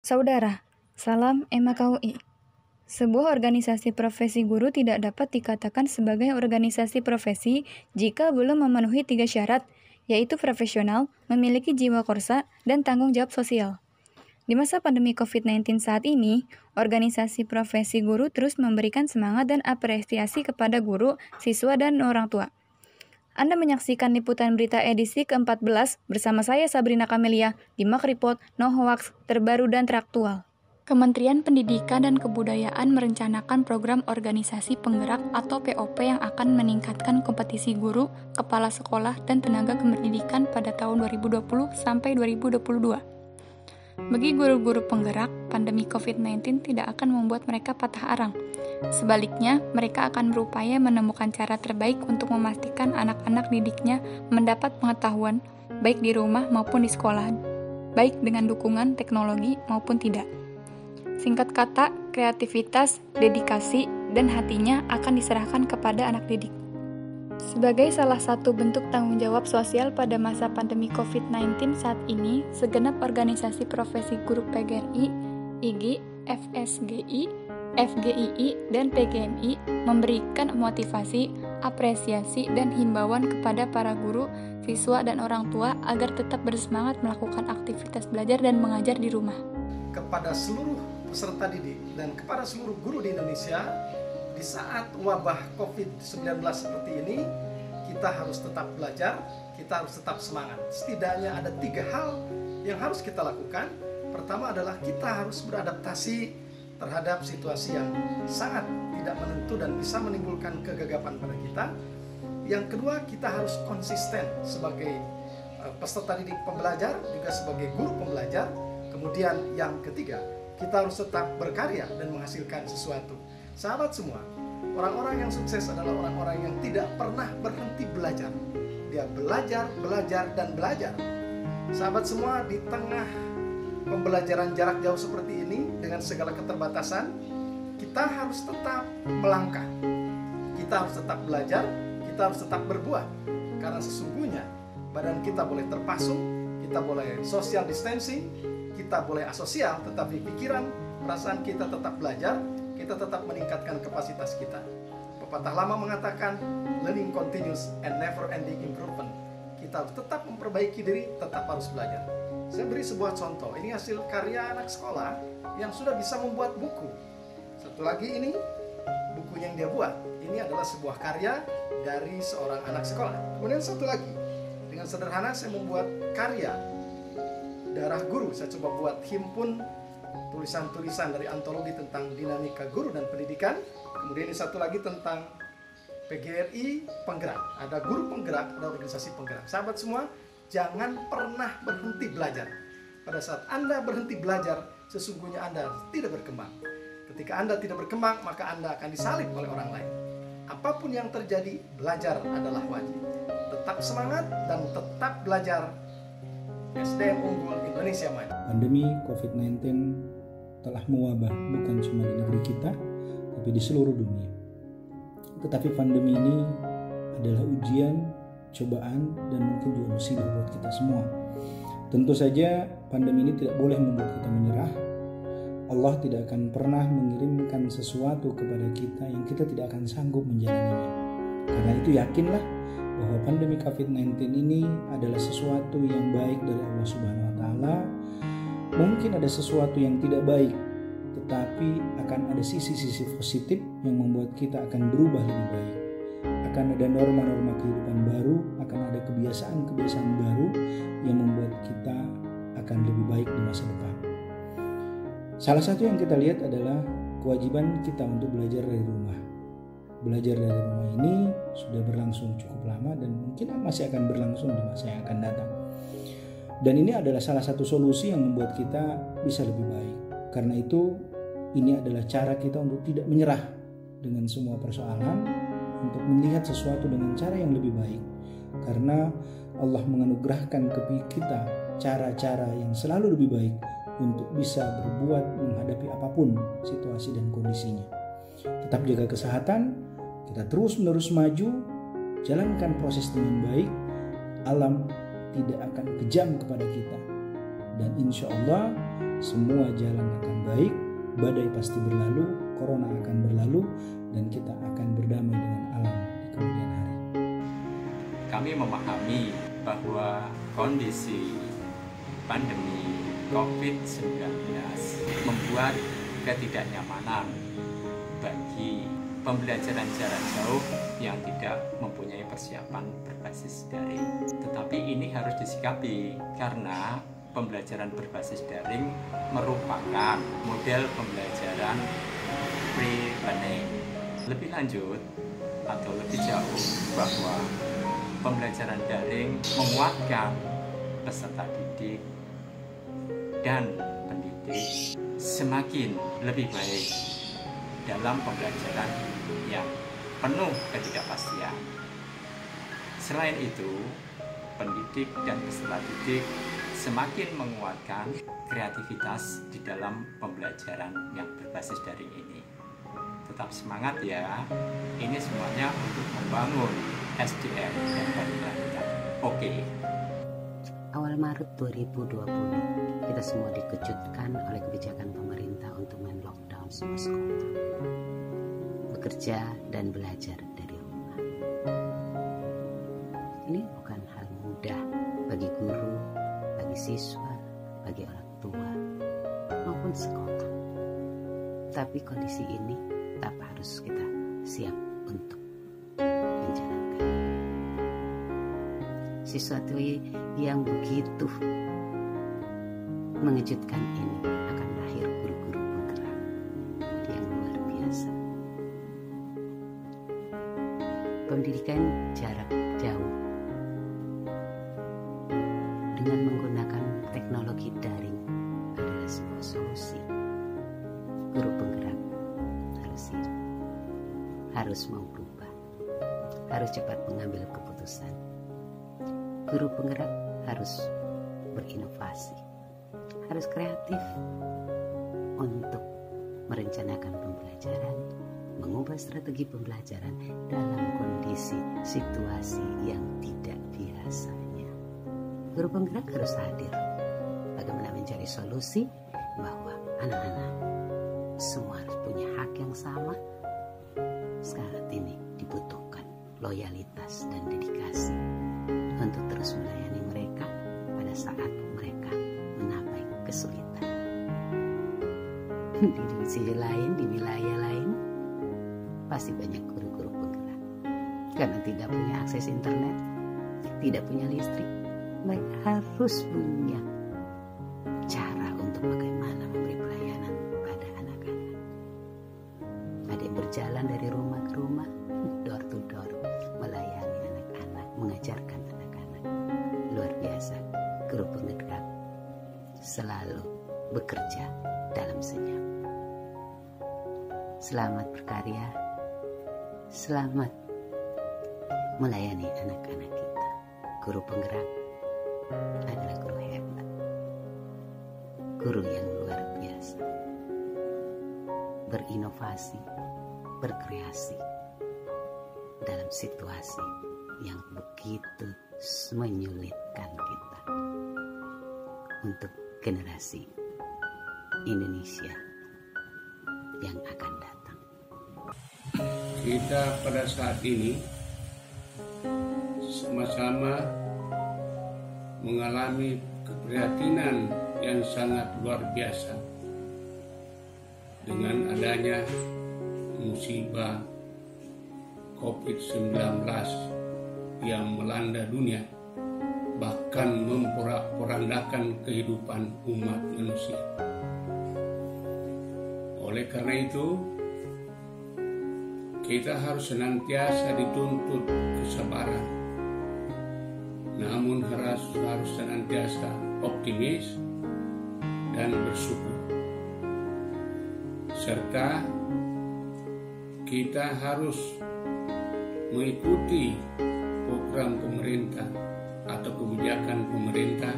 Saudara, salam MKUI. Sebuah organisasi profesi guru tidak dapat dikatakan sebagai organisasi profesi jika belum memenuhi 3 syarat, yaitu profesional, memiliki jiwa korsa, dan tanggung jawab sosial. Di masa pandemi COVID-19 saat ini, organisasi profesi guru terus memberikan semangat dan apresiasi kepada guru, siswa, dan orang tua. Anda menyaksikan liputan berita edisi ke-14 bersama saya Sabrina Kamelia di Makripot, No Hoax, terbaru dan teraktual. Kementerian Pendidikan dan Kebudayaan merencanakan program organisasi penggerak atau POP yang akan meningkatkan kompetisi guru, kepala sekolah, dan tenaga kependidikan pada tahun 2020 sampai 2022. Bagi guru-guru penggerak, pandemi COVID-19 tidak akan membuat mereka patah arang. Sebaliknya, mereka akan berupaya menemukan cara terbaik untuk memastikan anak-anak didiknya mendapat pengetahuan, baik di rumah maupun di sekolah, baik dengan dukungan teknologi maupun tidak. Singkat kata, kreativitas, dedikasi, dan hatinya akan diserahkan kepada anak didik. Sebagai salah satu bentuk tanggung jawab sosial pada masa pandemi COVID-19 saat ini, segenap organisasi profesi guru PGRI, IGI, FSGI, FGII, dan PGMI memberikan motivasi, apresiasi, dan himbauan kepada para guru, siswa, dan orang tua agar tetap bersemangat melakukan aktivitas belajar dan mengajar di rumah. Kepada seluruh peserta didik dan kepada seluruh guru di Indonesia, di saat wabah COVID-19 seperti ini, kita harus tetap belajar, kita harus tetap semangat. Setidaknya ada 3 hal yang harus kita lakukan. Pertama adalah kita harus beradaptasi terhadap situasi yang sangat tidak menentu dan bisa menimbulkan kegagapan pada kita. Yang kedua, kita harus konsisten sebagai peserta didik pembelajar, juga sebagai guru pembelajar. Kemudian yang ketiga, kita harus tetap berkarya dan menghasilkan sesuatu. Sahabat semua, orang-orang yang sukses adalah orang-orang yang tidak pernah berhenti belajar. Dia belajar, belajar, dan belajar. Sahabat semua, di tengah pembelajaran jarak jauh seperti ini dengan segala keterbatasan, kita harus tetap melangkah. Kita harus tetap belajar, kita harus tetap berbuat. Karena sesungguhnya badan kita boleh terpasung, kita boleh social distancing, kita boleh asosial, tetapi pikiran, perasaan kita tetap belajar, kita tetap meningkatkan kapasitas kita. Pepatah lama mengatakan, learning continues and never ending improvement. Kita harus tetap memperbaiki diri, tetap harus belajar. Saya beri sebuah contoh, ini hasil karya anak sekolah yang sudah bisa membuat buku. Satu lagi ini, bukunya yang dia buat. Ini adalah sebuah karya dari seorang anak sekolah. Kemudian satu lagi, dengan sederhana saya membuat karya Darah Guru. Saya coba buat himpun tulisan-tulisan dari antologi tentang dinamika guru dan pendidikan. Kemudian ini satu lagi tentang PGRI penggerak. Ada guru penggerak, ada organisasi penggerak. Sahabat semua, jangan pernah berhenti belajar. Pada saat Anda berhenti belajar, sesungguhnya Anda tidak berkembang. Ketika Anda tidak berkembang, maka Anda akan disalib oleh orang lain. Apapun yang terjadi, belajar adalah wajib. Tetap semangat dan tetap belajar. SDM unggul, Indonesia maju. Pandemi COVID-19 telah mewabah bukan cuma di negeri kita, tapi di seluruh dunia. Tetapi pandemi ini adalah ujian, cobaan, dan mungkin juga musibah buat kita semua. Tentu saja pandemi ini tidak boleh membuat kita menyerah. Allah tidak akan pernah mengirimkan sesuatu kepada kita yang kita tidak akan sanggup menjalaninya. Karena itu yakinlah bahwa pandemi COVID-19 ini adalah sesuatu yang baik dari Allah Subhanahu wa Ta'ala. Mungkin ada sesuatu yang tidak baik, tetapi akan ada sisi-sisi positif yang membuat kita akan berubah lebih baik. Akan ada norma-norma kehidupan baru, akan ada kebiasaan-kebiasaan baru yang membuat kita akan lebih baik di masa depan. Salah satu yang kita lihat adalah kewajiban kita untuk belajar dari rumah. Belajar dari rumah ini sudah berlangsung cukup lama dan mungkin masih akan berlangsung di masa yang akan datang. Dan ini adalah salah satu solusi yang membuat kita bisa lebih baik. Karena itu, ini adalah cara kita untuk tidak menyerah dengan semua persoalan, untuk melihat sesuatu dengan cara yang lebih baik. Karena Allah menganugerahkan kepada kita cara-cara yang selalu lebih baik untuk bisa berbuat menghadapi apapun situasi dan kondisinya. Tetap jaga kesehatan, kita terus-menerus maju, jalankan proses dengan baik, alam tidak akan kejam kepada kita. Dan insya Allah semua jalan akan baik, badai pasti berlalu, corona akan berlalu, dan kita akan berdamai dengan alam di kemudian hari. Kami memahami bahwa kondisi pandemi COVID-19 membuat ketidaknyamanan bagi pembelajaran jarak jauh yang tidak mempunyai persiapan berbasis daring. Tetapi ini harus disikapi karena pembelajaran berbasis daring merupakan model pembelajaran free learning. Lebih lanjut atau lebih jauh bahwa pembelajaran daring menguatkan peserta didik dan pendidik semakin lebih baik dalam pembelajaran yang penuh ketidakpastian. Selain itu, pendidik dan peserta didik semakin menguatkan kreativitas di dalam pembelajaran yang berbasis daring ini. Tetap semangat ya, ini semuanya untuk membangun SDM yang berkelanjutan. Oke. Awal Maret 2020, kita semua dikejutkan oleh kebijakan pemerintah untuk men-lockdown semua sekolah, bekerja dan belajar dari rumah. Ini bukan hal mudah bagi guru, bagi siswa, bagi orang tua, maupun sekolah. Tapi kondisi ini tetap harus kita siap untuk menjalankan. Sesuatu yang begitu mengejutkan ini akan lahir guru-guru penggerak yang luar biasa. Pendidikan jarak jauh dengan menggunakan teknologi daring adalah sebuah solusi. Guru penggerak harus mau berubah, harus cepat mengambil keputusan. Guru penggerak harus berinovasi, harus kreatif untuk merencanakan pembelajaran, mengubah strategi pembelajaran dalam kondisi situasi yang tidak biasanya. Guru penggerak harus hadir bagaimana mencari solusi bahwa anak-anak semua harus punya hak yang sama. Saat ini dibutuhkan loyalitas dan dedikasi untuk terus melayani mereka pada saat mereka menapai kesulitan. Di sisi lain, di wilayah lain, pasti banyak guru-guru penggerak karena tidak punya akses internet, tidak punya listrik. Mereka harus punya cara untuk bagaimana memberi pelayanan pada anak-anak. Ada yang berjalan dari rumah ke rumah, door to door, melayani anak-anak, mengajarkan anak-anak. Luar biasa, guru penggerak selalu bekerja dalam senyap. Selamat berkarya, selamat melayani anak-anak kita. Guru penggerak adalah guru hebat, guru yang luar biasa, berinovasi, berkreasi dalam situasi yang begitu menyulitkan kita untuk generasi Indonesia yang akan datang. Kita pada saat ini sama-sama mengalami keprihatinan yang sangat luar biasa dengan adanya musibah COVID-19 yang melanda dunia, bahkan memporak-porandakan kehidupan umat manusia. Oleh karena itu, kita harus senantiasa dituntut kesabaran, namun harus senantiasa optimis dan bersyukur. Serta kita harus mengikuti program pemerintah atau kebijakan pemerintah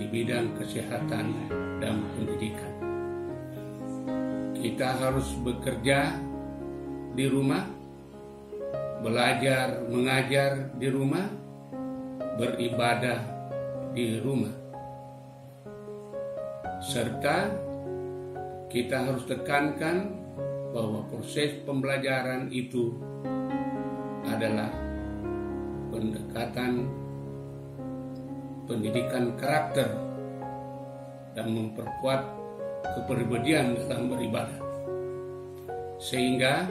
di bidang kesehatan dan pendidikan. Kita harus bekerja di rumah, belajar, mengajar di rumah, beribadah di rumah. serta kita harus tekankan bahwa proses pembelajaran itu adalah pendekatan pendidikan karakter dan memperkuat kepribadian dalam beribadah, sehingga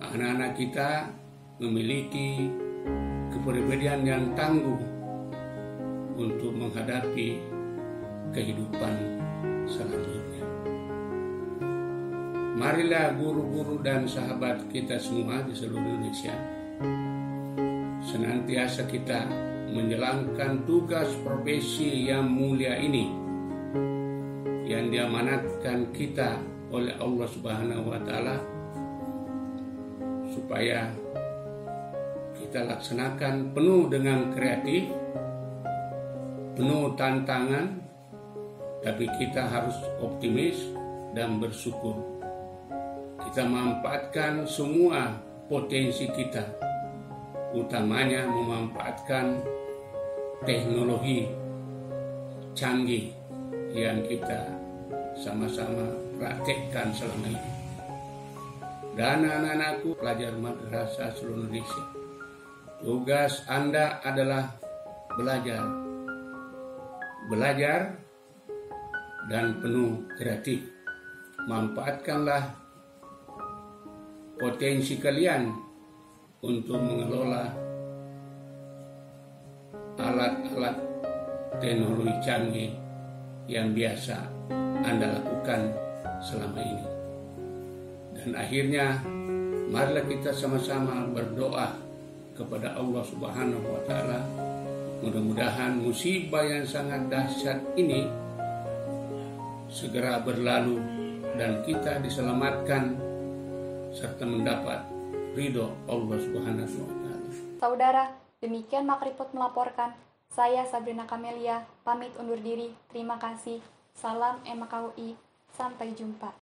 anak-anak kita memiliki kepribadian yang tangguh untuk menghadapi kehidupan selanjutnya. Marilah guru-guru dan sahabat kita semua di seluruh Indonesia senantiasa kita menjalankan tugas profesi yang mulia ini yang diamanatkan kita oleh Allah Subhanahu wa Ta'ala, supaya kita laksanakan penuh dengan kreatif, penuh tantangan, tapi kita harus optimis dan bersyukur. Kita memanfaatkan semua potensi kita, utamanya memanfaatkan teknologi canggih yang kita sama-sama praktekkan selama ini. Dan anak-anakku pelajar madrasah seluruh Indonesia, tugas Anda adalah belajar dan penuh kreatif. Manfaatkanlah potensi kalian untuk mengelola alat-alat teknologi canggih yang biasa Anda lakukan selama ini. Dan akhirnya, marilah kita sama-sama berdoa kepada Allah Subhanahu wa Ta'ala. Mudah-mudahan musibah yang sangat dahsyat ini segera berlalu dan kita diselamatkan serta mendapat ridho Allah Subhanahu wa Ta'ala. Saudara, demikian Makripot melaporkan. Saya Sabrina Kamelia, pamit undur diri. Terima kasih. Salam MKUI. Sampai jumpa.